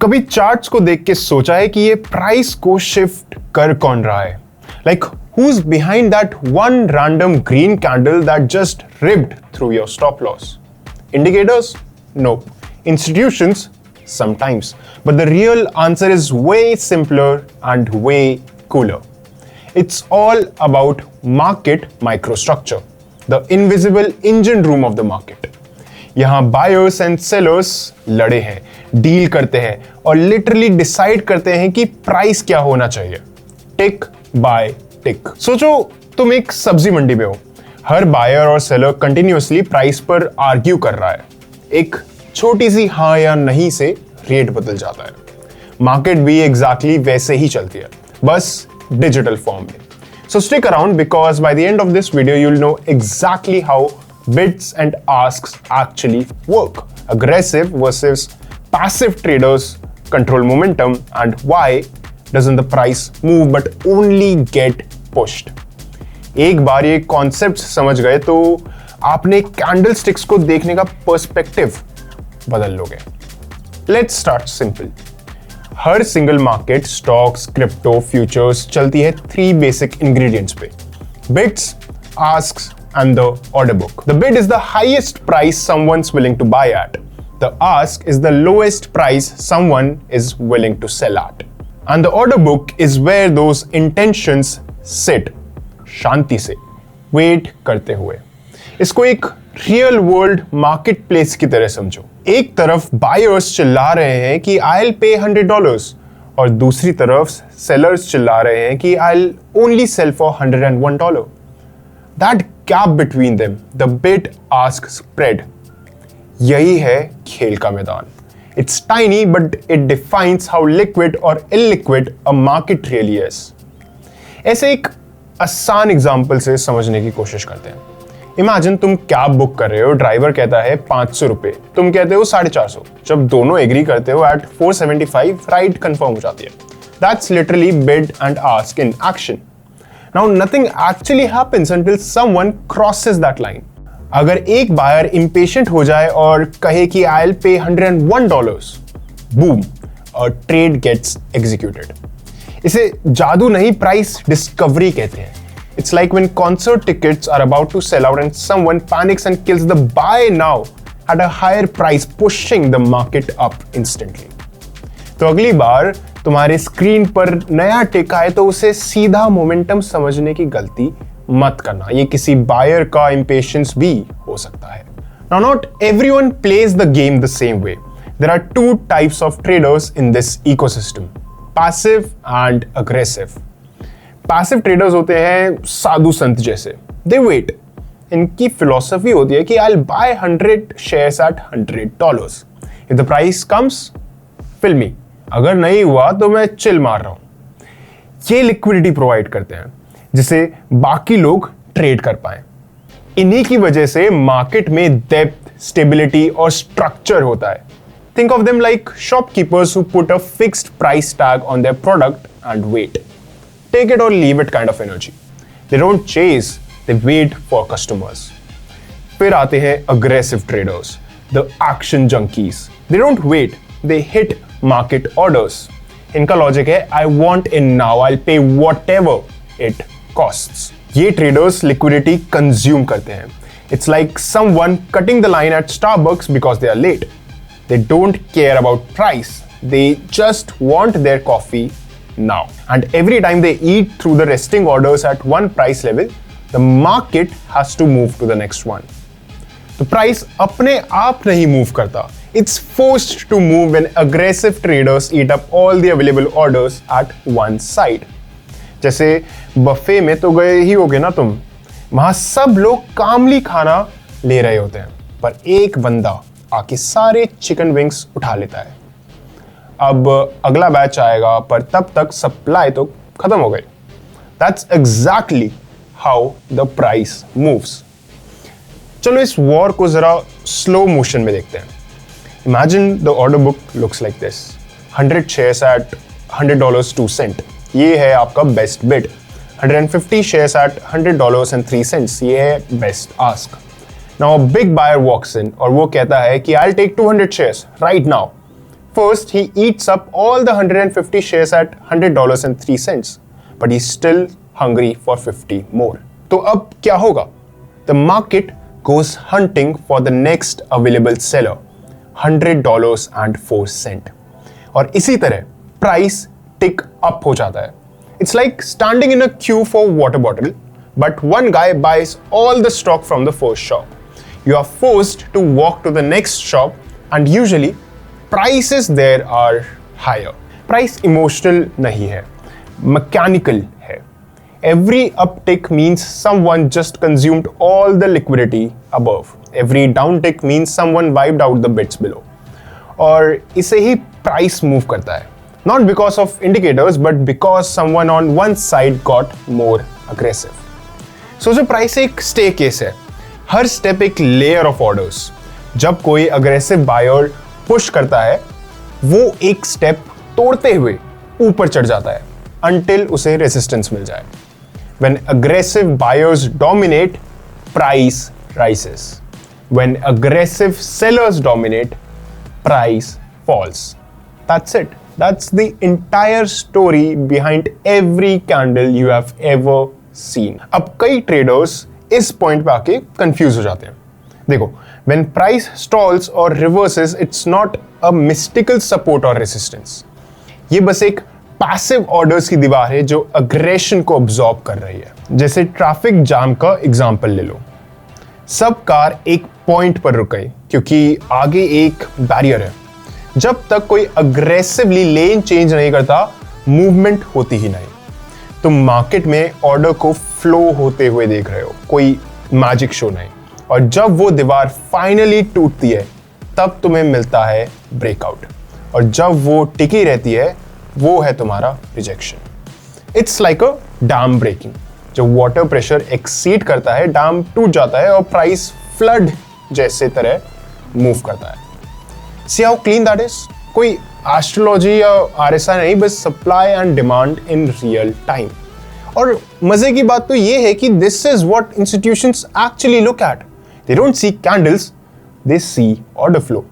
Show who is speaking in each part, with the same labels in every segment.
Speaker 1: कभी चार्ट्स को देख के सोचा है कि ये प्राइस को शिफ्ट कर कौन रहा है? Like who's behind that one random green candle that just ripped through your stop loss? Indicators? No. Institutions? Sometimes. But the real answer is way simpler and way cooler. It's all about market microstructure, the invisible engine room of the market. यहाँ buyers and sellers लड़े हैं, deal करते हैं और literally decide करते हैं कि price क्या होना चाहिए, टिक बाय टिक। सोचो तुम एक सब्जी मंडी में हो, हर बायर और सेलर कंटिन्यूअसली प्राइस पर आर्ग्यू कर रहा है, एक छोटी सी हाँ या नहीं से रेट बदल जाता है। मार्केट भी एग्जैक्टली वैसे ही चलती है, बस डिजिटल फॉर्म में। So stick around because by the end of this video you'll know exactly how bids and asks actually work. Aggressive versus passive traders control momentum and why doesn't the price move but only get pushed. एक बार ये concept समझ गए तो आपने candlesticks को देखने का perspective बदल लोगे। Let's start simple. हर single market stocks, crypto, futures चलती है 3 बेसिक इंग्रेडिएंट्स पे: bids, asks and the order book. The bid is the highest price someone's willing to buy at. The ask is the lowest price someone is willing to sell at. And the order book is where those intentions sit, शांति से, wait करते हुए। इसको एक real world market place की तरह समझो। एक तरफ बायर्स चिल्ला रहे हैं कि I'll pay $100 और दूसरी तरफ सेलर्स चिल्ला रहे हैं कि I'll only sell for $101. That gap between them, the bid ask spread, यही है खेल का मैदान। It's tiny but it defines how liquid or illiquid a market really is. ऐसे एक आसान एग्जांपल से समझने की कोशिश करते हैं। इमेजिन तुम कैब बुक कर रहे हो, ड्राइवर कहता है 500 रुपए, तुम कहते हो 450। जब दोनों एग्री करते हो एट 475, राइड कंफर्म हो जाती है। That's literally bid and ask in action. Now nothing actually happens until someone crosses that line. अगर एक बायर इंपेशेंट हो जाए और कहे कि I will pay $101, boom, a trade gets executed. इसे जादू नहीं, प्राइस डिस्कवरी कहते हैं। It's like when concert tickets are about to sell out and someone panics and kills the buy now at a higher price, pushing the market up instantly. तो अगली बार तुम्हारे screen पर नया टिक आए तो उसे सीधा मोमेंटम समझने की गलती मत करना, ये किसी बायर का इंपेशेंस भी हो सकता है। Now not everyone plays the game the same way. There are 2 types of traders in this ecosystem: passive and aggressive. Passive traders होते हैं साधु संत जैसे, दे वेट। इनकी फिलॉसफी होती है कि I will buy 100 shares at $100। If the price comes, fill me, अगर नहीं हुआ तो मैं चिल मार रहा हूं। ये लिक्विडिटी प्रोवाइड करते हैं जिसे बाकी लोग ट्रेड कर पाए। इन्हीं की वजह से मार्केट में डेप्थ, स्टेबिलिटी और स्ट्रक्चर होता है। Think of them like shopkeepers who put a fixed price tag on their product and wait. Take it or leave it kind of energy. They don't chase, they wait for customers. फिर आते हैं aggressive traders, the action junkies. They don't wait, they hit market orders. इनका logic है I want in now, I'll pay whatever it costs. ये traders liquidity consume करते हैं. It's like someone cutting the line at Starbucks because they are late. They don't care about price. They just want their coffee now. And every time they eat through the resting orders at one price level, the market has to move to the next one. The price अपने आप नहीं move करता. It's forced to move when aggressive traders eat up all the available orders at one side. जैसे buffet में तो गए ही होगे ना तुम, वहां सब लोग कामली खाना ले रहे होते हैं, पर एक बंदा आके सारे चिकन विंग्स उठा लेता है। अब अगला बैच आएगा पर तब तक सप्लाई तो खत्म हो गई। That's exactly how the price moves. चलो इस वॉर को जरा स्लो मोशन में देखते हैं। Imagine the order book looks like this. 100 shares at $100.02. ये है आपका बेस्ट बिड। 150 shares at $100.03. ये है best ask. Now a big buyer walks in और वो कहता है कि I'll take 200 shares right now. First, he eats up all the 150 shares at $100.03, but he's still hungry for 50 more. तो अब क्या होगा? The market goes hunting for the next available seller, $100.04. और इसी तरह price tick up हो जाता है. It's like standing in a queue for water bottle, but one guy buys all the stock from the first shop. You are forced to walk to the next shop, and usually prices there are higher. Price emotional नहीं है, mechanical है. Every uptick means someone just consumed all the liquidity above. Every downtick means someone wiped out the bids below. और इसे ही price move करता है. Not because of indicators, but because someone on one side got more aggressive. So जो price एक staircase है, हर step एक layer of orders. जब कोई aggressive buyer push करता है, वो एक step तोड़ते हुए ऊपर चढ़ जाता है, until उसे resistance मिल जाए. When aggressive buyers dominate, price rises. When aggressive sellers dominate, price falls. That's it. That's the entire story behind every candle you have ever seen. अब कई traders इस point पे आके confuse हो जाते हैं. देखो, when price stalls or reverses, it's not a mystical support or resistance. ये बस एक passive orders की दीवार है जो aggression को absorb कर रही है. जैसे ट्रैफिक जाम का एग्जाम्पल ले लो. सब कार एक पॉइंट पर रुक गई क्योंकि आगे एक बैरियर है. जब तक कोई अग्रेसिवली लेन चेंज नहीं करता, मूवमेंट होती ही नहीं. तुम मार्केट में ऑर्डर को फ्लो होते हुए देख रहे हो, कोई मैजिक शो नहीं. और जब वो दीवार फाइनली टूटती है, तब तुम्हें मिलता है ब्रेकआउट. और जब वो टिकी रहती है, वो है तुम्हारा rejection. It's like a dam breaking. जब वाटर प्रेशर एक्सीड करता है, डैम टूट जाता है और प्राइस फ्लड जैसे तरह मूव करता है. See how clean that is? कोई एस्ट्रोलॉजी या RSI नहीं, बस supply and demand in real time. और मजे की बात तो ये है कि this is what institutions actually look at. They don't see candles, they see order flow.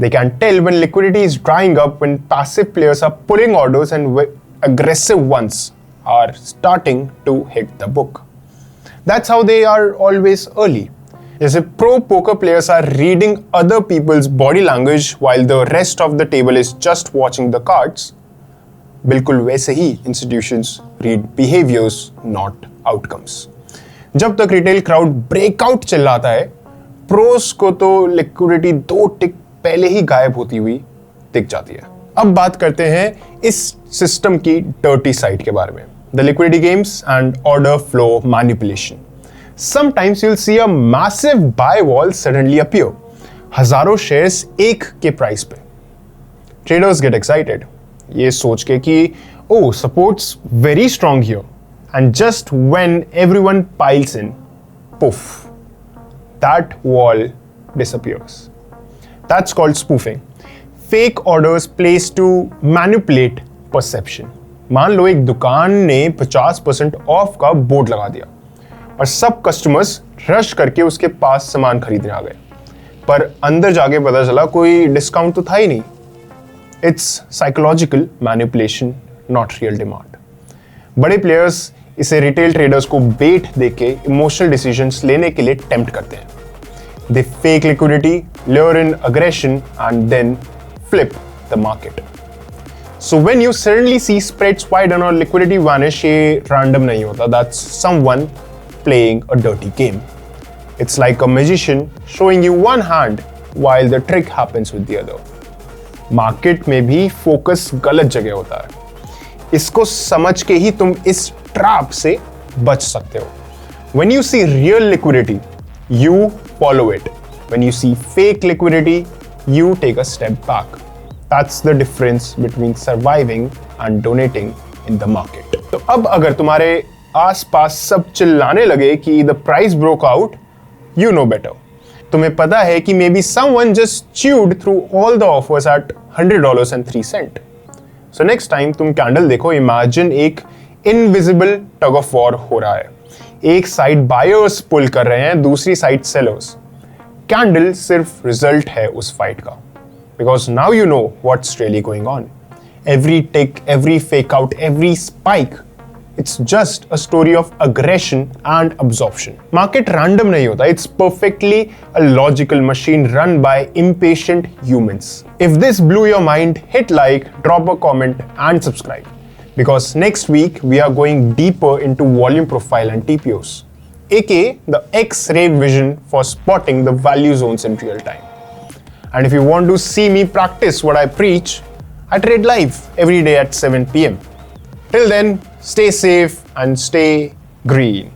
Speaker 1: They can tell when liquidity is drying up, when passive players are pulling orders, and when aggressive ones are starting to hit the book. That's how they are always early. जैसे pro poker players are reading other people's body language while the rest of the table is just watching the cards, बिल्कुल वैसे ही institutions read behaviors, not outcomes. जब तक retail crowd breakout चिल्लाता है, pros को तो liquidity 2 tick पहले ही गायब होती हुई दिख जाती है. अब बात करते हैं इस सिस्टम की dirty side के बारे में. The liquidity games and order flow manipulation. Sometimes you'll see a massive buy wall suddenly appear. हजारों shares एक के प्राइस पे. Traders get excited. ये सोच के कि oh, support's very strong here. And just when everyone piles in, poof, that wall disappears. That's called spoofing. Fake orders placed to manipulate perception. मान लो एक दुकान ने 50% ऑफ का बोर्ड लगा दिया और सब कस्टमर्स रश करके उसके पास सामान खरीदने आ गए, पर अंदर जाके पता चला कोई डिस्काउंट तो था ही नहीं. It's psychological manipulation, not real demand. बड़े प्लेयर्स इसे रिटेल ट्रेडर्स को बेट देके इमोशनल डिसीजंस लेने के लिए टेम्प्ट करते हैं. They fake liquidity, lure in aggression, and then flip the market. So when you suddenly see spreads widen or liquidity vanish, ये random नहीं होता. That's someone playing a dirty game. It's like a magician showing you one hand while the trick happens with the other. Market में भी focus गलत जगह होता है. इसको समझ के ही तुम इस trap से बच सकते हो. When you see real liquidity, you follow it. When you see fake liquidity, you take a step back. That's the difference between surviving and donating in the market. तो अब अगर तुम्हारे आसपास सब चिल्लाने लगे कि the price broke out, you know better. तुम्हें पता है कि maybe someone just chewed through all the offers at $100.03. So next time तुम कैंडल देखो, imagine एक invisible tug of war हो रहा है. एक साइड बायर्स पुल कर रहे हैं, दूसरी साइड सेलर्स. कैंडल सिर्फ रिजल्ट है उस फाइट का. because now you know what's really going on. Every tick, every fake out, every spike, it's just a story of aggression and absorption. Market random nahi hota, it's perfectly a logical machine run by impatient humans. If this blew your mind, hit like, drop a comment and subscribe. Because next week we are going deeper into volume profile and TPOs, aka the X-ray vision for spotting the value zones in real time. And if you want to see me practice what I preach, I trade live every day at 7 p.m. Till then, stay safe and stay green.